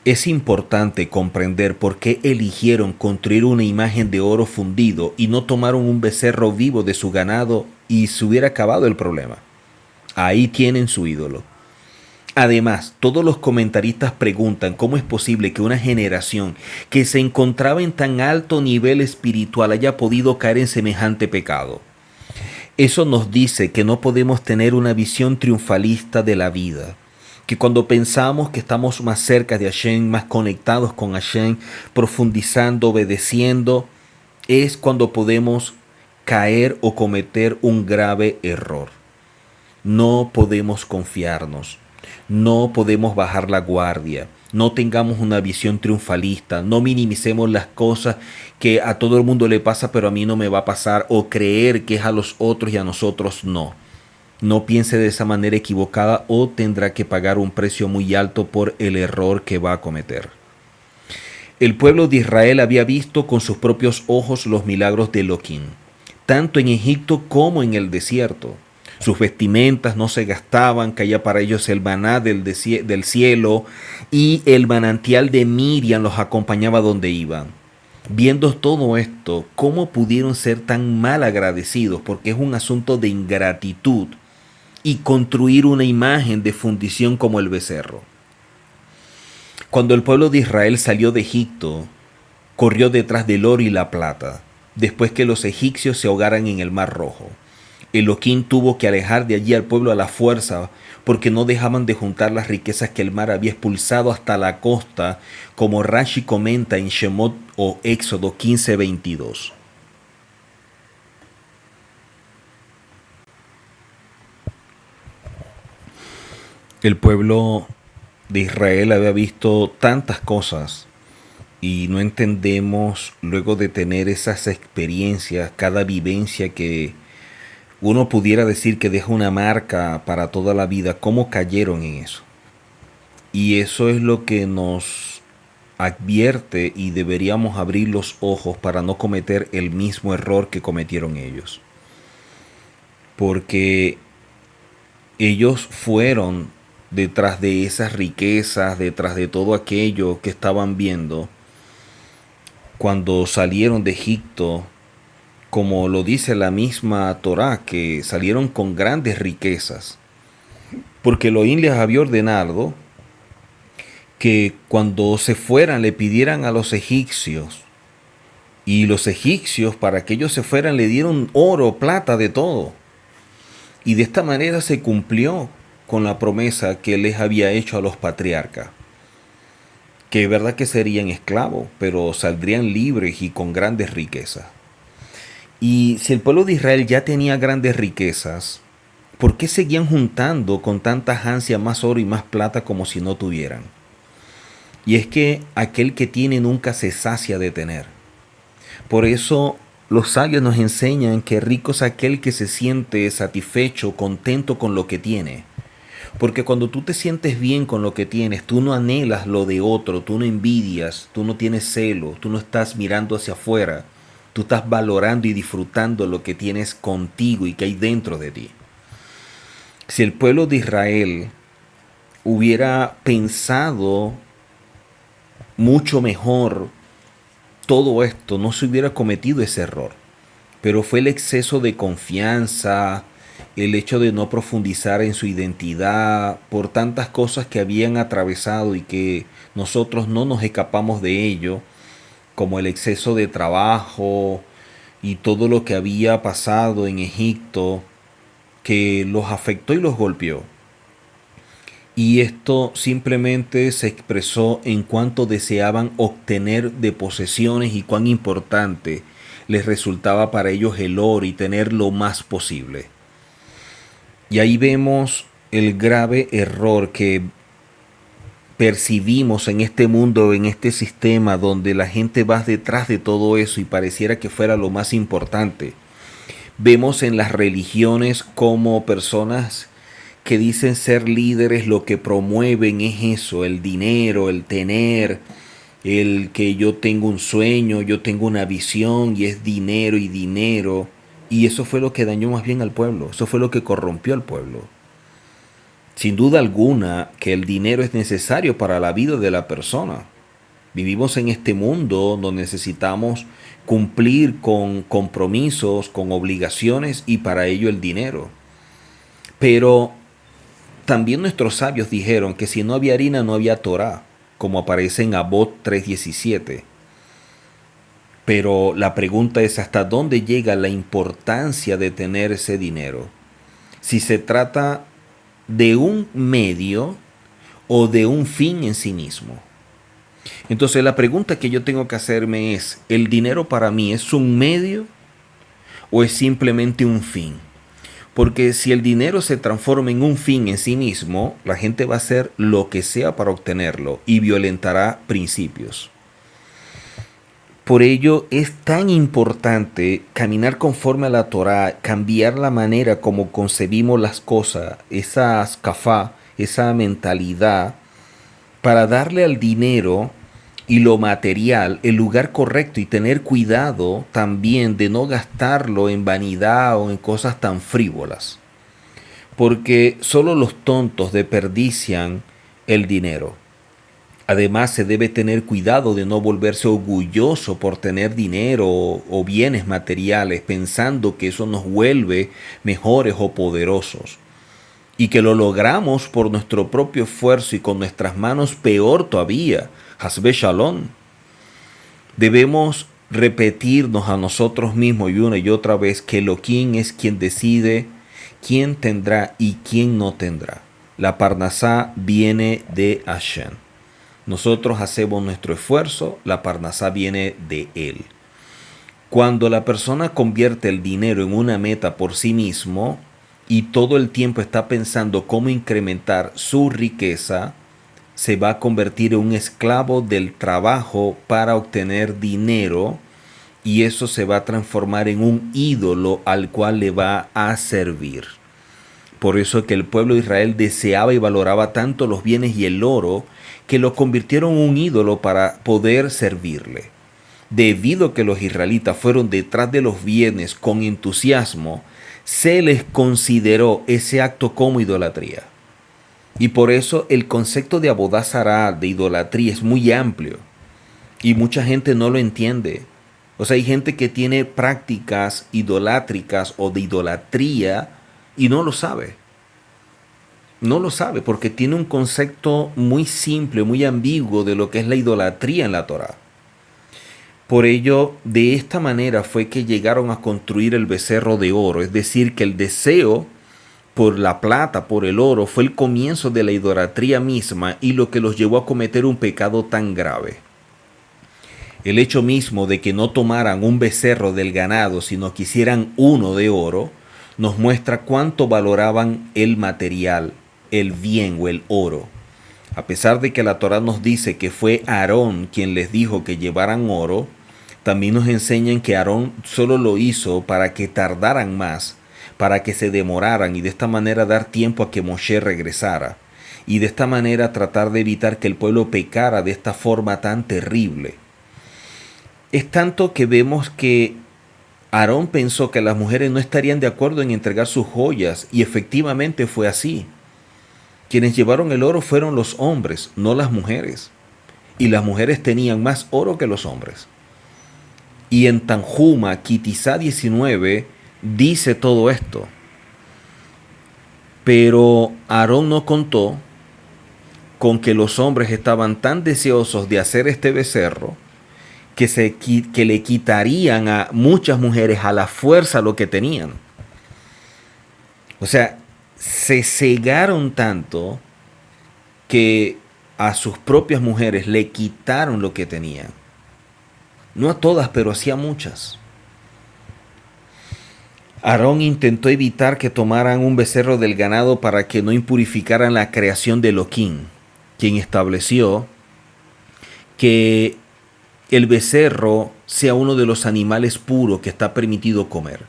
Es importante comprender por qué eligieron construir una imagen de oro fundido y no tomaron un becerro vivo de su ganado y se hubiera acabado el problema. Ahí tienen su ídolo. Además, todos los comentaristas preguntan cómo es posible que una generación que se encontraba en tan alto nivel espiritual haya podido caer en semejante pecado. Eso nos dice que no podemos tener una visión triunfalista de la vida, que cuando pensamos que estamos más cerca de Hashem, más conectados con Hashem, profundizando, obedeciendo, es cuando podemos caer o cometer un grave error. No podemos confiarnos, no podemos bajar la guardia, no tengamos una visión triunfalista, no minimicemos las cosas que a todo el mundo le pasa pero a mí no me va a pasar, o creer que es a los otros y a nosotros no. No piense de esa manera equivocada o tendrá que pagar un precio muy alto por el error que va a cometer. El pueblo de Israel había visto con sus propios ojos los milagros de Elohim, tanto en Egipto como en el desierto. Sus vestimentas no se gastaban, caía para ellos el maná del cielo y el manantial de Miriam los acompañaba donde iban. Viendo todo esto, ¿cómo pudieron ser tan mal agradecidos? Porque es un asunto de ingratitud y construir una imagen de fundición como el becerro. Cuando el pueblo de Israel salió de Egipto, corrió detrás del oro y la plata, después que los egipcios se ahogaran en el Mar Rojo. Elohim tuvo que alejar de allí al pueblo a la fuerza porque no dejaban de juntar las riquezas que el mar había expulsado hasta la costa, como Rashi comenta en Shemot o Éxodo 15:22. El pueblo de Israel había visto tantas cosas y no entendemos, luego de tener esas experiencias, cada vivencia que uno pudiera decir que deja una marca para toda la vida, cómo cayeron en eso. Y eso es lo que nos advierte y deberíamos abrir los ojos para no cometer el mismo error que cometieron ellos. Porque ellos fueron detrás de esas riquezas, detrás de todo aquello que estaban viendo cuando salieron de Egipto. Como lo dice la misma Torá, que salieron con grandes riquezas, porque Elohim les había ordenado que cuando se fueran le pidieran a los egipcios, y los egipcios para que ellos se fueran le dieron oro, plata, de todo. Y de esta manera se cumplió con la promesa que les había hecho a los patriarcas, que es verdad que serían esclavos, pero saldrían libres y con grandes riquezas. Y si el pueblo de Israel ya tenía grandes riquezas, ¿por qué seguían juntando con tanta ansia más oro y más plata como si no tuvieran? Y es que aquel que tiene nunca se sacia de tener. Por eso los sabios nos enseñan que rico es aquel que se siente satisfecho, contento con lo que tiene. Porque cuando tú te sientes bien con lo que tienes, tú no anhelas lo de otro, tú no envidias, tú no tienes celo, tú no estás mirando hacia afuera, tú estás valorando y disfrutando lo que tienes contigo y que hay dentro de ti. Si el pueblo de Israel hubiera pensado mucho mejor todo esto, no se hubiera cometido ese error. Pero fue el exceso de confianza, el hecho de no profundizar en su identidad, por tantas cosas que habían atravesado y que nosotros no nos escapamos de ello, como el exceso de trabajo y todo lo que había pasado en Egipto, que los afectó y los golpeó. Y esto simplemente se expresó en cuanto deseaban obtener de posesiones y cuán importante les resultaba para ellos el oro y tener lo más posible. Y ahí vemos el grave error que percibimos en este mundo, en este sistema donde la gente va detrás de todo eso y pareciera que fuera lo más importante. Vemos en las religiones como personas que dicen ser líderes lo que promueven es eso, el dinero, el tener, el que yo tengo un sueño, yo tengo una visión y es dinero y dinero. Y eso fue lo que dañó más bien al pueblo, eso fue lo que corrompió al pueblo. Sin duda alguna que el dinero es necesario para la vida de la persona. Vivimos en este mundo donde necesitamos cumplir con compromisos, con obligaciones y para ello el dinero. Pero también nuestros sabios dijeron que si no había harina no había Torá, como aparece en Abot 3:17. Pero la pregunta es hasta dónde llega la importancia de tener ese dinero. Si se trata de un medio o de un fin en sí mismo. Entonces la pregunta que yo tengo que hacerme es, ¿el dinero para mí es un medio o es simplemente un fin? Porque si el dinero se transforma en un fin en sí mismo, la gente va a hacer lo que sea para obtenerlo y violentará principios. Por ello es tan importante caminar conforme a la Torá, cambiar la manera como concebimos las cosas, esa askafá, esa mentalidad, para darle al dinero y lo material el lugar correcto y tener cuidado también de no gastarlo en vanidad o en cosas tan frívolas. Porque solo los tontos desperdician el dinero. Además, se debe tener cuidado de no volverse orgulloso por tener dinero o bienes materiales, pensando que eso nos vuelve mejores o poderosos. Y que lo logramos por nuestro propio esfuerzo y con nuestras manos, peor todavía. Hasbe Shalom. Debemos repetirnos a nosotros mismos y una y otra vez que Elohim es quien decide quién tendrá y quién no tendrá. La Parnasá viene de Hashem. Nosotros hacemos nuestro esfuerzo, la Parnasá viene de Él. Cuando la persona convierte el dinero en una meta por sí mismo y todo el tiempo está pensando cómo incrementar su riqueza, se va a convertir en un esclavo del trabajo para obtener dinero y eso se va a transformar en un ídolo al cual le va a servir. Por eso es que el pueblo de Israel deseaba y valoraba tanto los bienes y el oro que lo convirtieron en un ídolo para poder servirle. Debido a que los israelitas fueron detrás de los bienes con entusiasmo, se les consideró ese acto como idolatría. Y por eso el concepto de Abodá Zará, de idolatría, es muy amplio. Y mucha gente no lo entiende. O sea, hay gente que tiene prácticas idolátricas o de idolatría y no lo sabe. No lo sabe porque tiene un concepto muy simple, muy ambiguo de lo que es la idolatría en la Torá. Por ello, de esta manera fue que llegaron a construir el becerro de oro, es decir, que el deseo por la plata, por el oro, fue el comienzo de la idolatría misma y lo que los llevó a cometer un pecado tan grave. El hecho mismo de que no tomaran un becerro del ganado, sino que hicieran uno de oro, nos muestra cuánto valoraban el material, el bien o el oro. A pesar de que la Torá nos dice que fue Aarón quien les dijo que llevaran oro, también nos enseñan que Aarón solo lo hizo para que tardaran más, para que se demoraran y de esta manera dar tiempo a que Moshe regresara. Y de esta manera tratar de evitar que el pueblo pecara de esta forma tan terrible. Es tanto que vemos que Aarón pensó que las mujeres no estarían de acuerdo en entregar sus joyas y efectivamente fue así. Quienes llevaron el oro fueron los hombres, no las mujeres. Y las mujeres tenían más oro que los hombres. Y en Tanjuma, Kitizá 19, dice todo esto. Pero Aarón no contó con que los hombres estaban tan deseosos de hacer este becerro que le quitarían a muchas mujeres a la fuerza lo que tenían. O sea, se cegaron tanto que a sus propias mujeres le quitaron lo que tenían. No a todas, pero sí a muchas. Aarón intentó evitar que tomaran un becerro del ganado para que no impurificaran la creación de Elohim, quien estableció que el becerro sea uno de los animales puros que está permitido comer.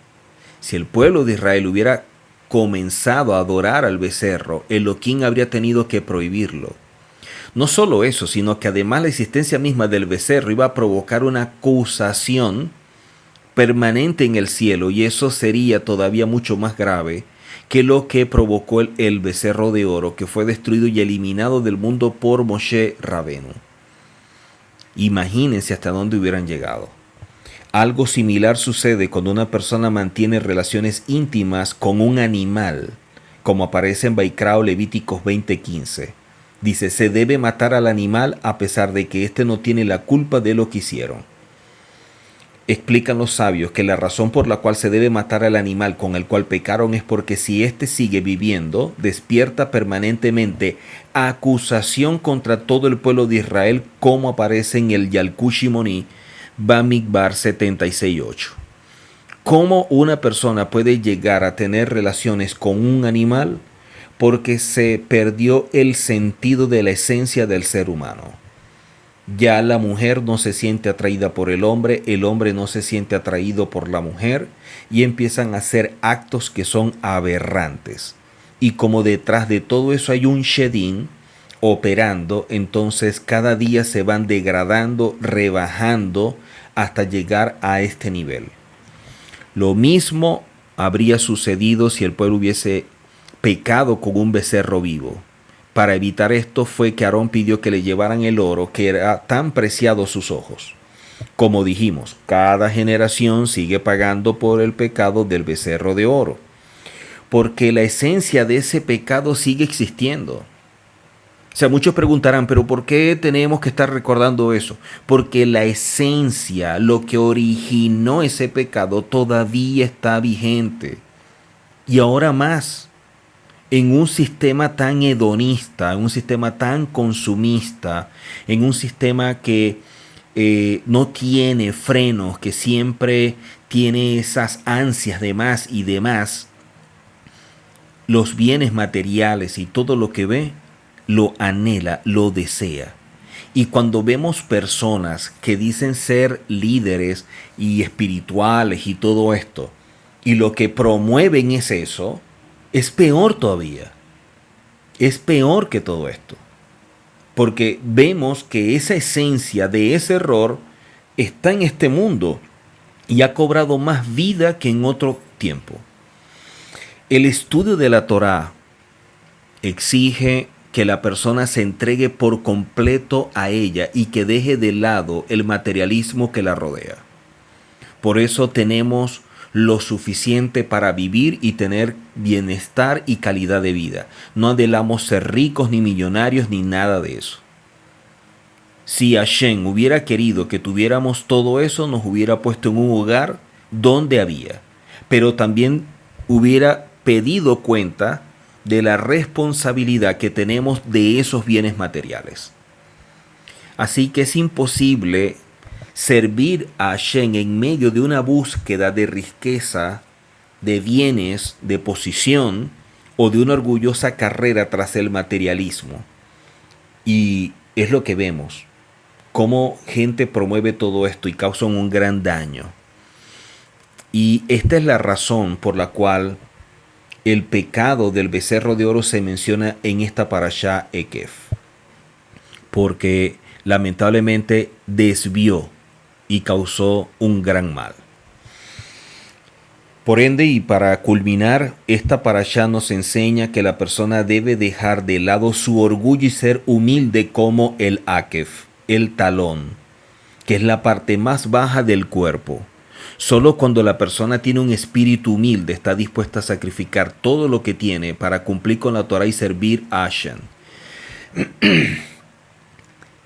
Si el pueblo de Israel hubiera comenzado a adorar al becerro, Elohim habría tenido que prohibirlo. No solo eso, sino que además la existencia misma del becerro iba a provocar una acusación permanente en el cielo, y eso sería todavía mucho más grave que lo que provocó el becerro de oro, que fue destruido y eliminado del mundo por Moshe Rabenu. Imagínense hasta dónde hubieran llegado. Algo similar sucede cuando una persona mantiene relaciones íntimas con un animal, como aparece en Vaikra o Levíticos 20:15. Dice, se debe matar al animal a pesar de que éste no tiene la culpa de lo que hicieron. Explican los sabios que la razón por la cual se debe matar al animal con el cual pecaron es porque si éste sigue viviendo, despierta permanentemente acusación contra todo el pueblo de Israel, como aparece en el Yalkut Shimoni, Bamidbar 76:8. ¿Cómo una persona puede llegar a tener relaciones con un animal? Porque se perdió el sentido de la esencia del ser humano. Ya la mujer no se siente atraída por el hombre no se siente atraído por la mujer, y empiezan a hacer actos que son aberrantes. Y como detrás de todo eso hay un Shedin operando, entonces cada día se van degradando, rebajando hasta llegar a este nivel. Lo mismo habría sucedido si el pueblo hubiese pecado con un becerro vivo. Para evitar esto fue que Aarón pidió que le llevaran el oro que era tan preciado a sus ojos. Como dijimos, cada generación sigue pagando por el pecado del becerro de oro, porque la esencia de ese pecado sigue existiendo. O sea, muchos preguntarán, pero ¿por qué tenemos que estar recordando eso? Porque la esencia, lo que originó ese pecado, todavía está vigente. Y ahora más, en un sistema tan hedonista, en un sistema tan consumista, en un sistema que no tiene frenos, que siempre tiene esas ansias de más y de más, los bienes materiales y todo lo que ve, lo anhela, lo desea. Y cuando vemos personas que dicen ser líderes y espirituales y todo esto, y lo que promueven es eso, es peor todavía. Es peor que todo esto. Porque vemos que esa esencia de ese error está en este mundo y ha cobrado más vida que en otro tiempo. El estudio de la Torá exige que la persona se entregue por completo a ella y que deje de lado el materialismo que la rodea. Por eso tenemos lo suficiente para vivir y tener bienestar y calidad de vida. No anhelamos ser ricos ni millonarios ni nada de eso. Si Hashem hubiera querido que tuviéramos todo eso, nos hubiera puesto en un hogar donde había, pero también hubiera pedido cuenta de la responsabilidad que tenemos de esos bienes materiales. Así que es imposible servir a Hashem en medio de una búsqueda de riqueza, de bienes, de posición o de una orgullosa carrera tras el materialismo. Y es lo que vemos, cómo gente promueve todo esto y causan un gran daño. Y esta es la razón por la cual el pecado del becerro de oro se menciona en esta parashá Ekef, porque lamentablemente desvió y causó un gran mal. Por ende, y para culminar, esta parashá nos enseña que la persona debe dejar de lado su orgullo y ser humilde como el Akef, el talón, que es la parte más baja del cuerpo. Solo cuando la persona tiene un espíritu humilde está dispuesta a sacrificar todo lo que tiene para cumplir con la Torah y servir a Hashem.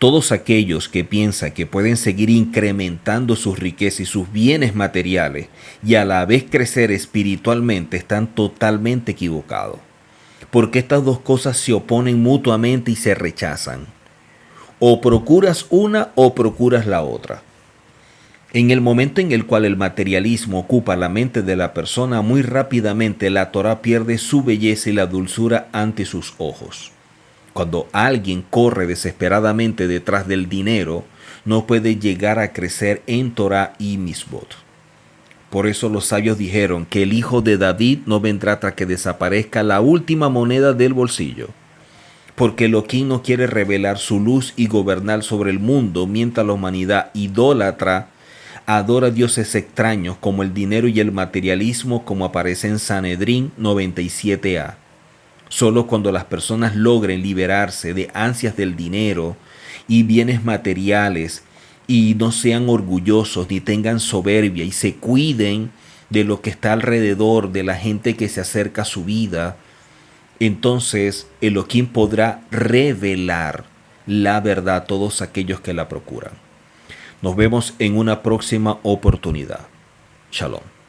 Todos aquellos que piensan que pueden seguir incrementando sus riquezas y sus bienes materiales y a la vez crecer espiritualmente están totalmente equivocados, porque estas dos cosas se oponen mutuamente y se rechazan. O procuras una o procuras la otra. En el momento en el cual el materialismo ocupa la mente de la persona, muy rápidamente la Torah pierde su belleza y la dulzura ante sus ojos. Cuando alguien corre desesperadamente detrás del dinero, no puede llegar a crecer en Torah y Misbot. Por eso los sabios dijeron que el hijo de David no vendrá hasta que desaparezca la última moneda del bolsillo. Porque Elohim no quiere revelar su luz y gobernar sobre el mundo mientras la humanidad idólatra adora a dioses extraños como el dinero y el materialismo, como aparece en Sanedrín 97a. Solo cuando las personas logren liberarse de ansias del dinero y bienes materiales y no sean orgullosos ni tengan soberbia y se cuiden de lo que está alrededor de la gente que se acerca a su vida, entonces Elohim podrá revelar la verdad a todos aquellos que la procuran. Nos vemos en una próxima oportunidad. Shalom.